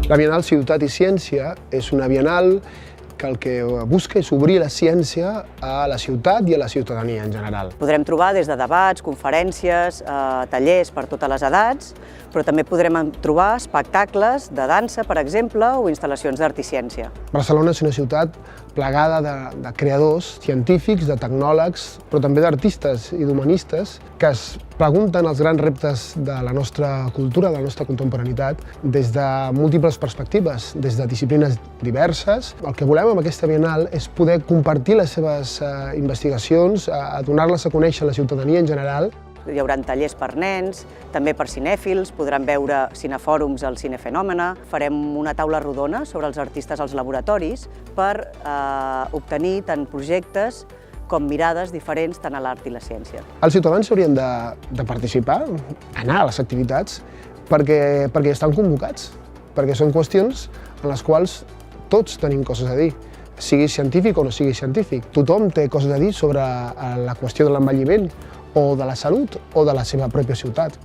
La Bienal Ciutat i Ciència és una bienal que el que busca és obrir la ciència a la ciutat i a la ciutadania en general. Podrem trobar des de debats, conferències, tallers per totes les edats, però també podrem trobar espectacles de dansa, per exemple, o instal·lacions d'art i ciència. Barcelona és una ciutat plagada de creadors científics, de tecnòlegs, però també d'artistes i d'humanistes que es pregunten els grans reptes de la nostra cultura, de la nostra contemporaneitat, des de múltiples perspectives, des de disciplines diverses. El que volem amb aquesta Bienal és poder compartir les seves investigacions, a donar-les a conèixer a la ciutadania en general. Hi haurà tallers per nens, també per cinèfils, podran veure cinefòrums al Cinefenòmena. Farem una taula rodona sobre els artistes als laboratoris per obtenir tant projectes com mirades diferents tant a l'art i la ciència. Els ciutadans haurien de participar, anar a les activitats, perquè estan convocats, perquè són qüestions en les quals tots tenim coses a dir. Sigui científic o no sigui científic, tothom té coses a dir sobre la qüestió de l'envelliment, o de la salut, o de la seva pròpia ciutat.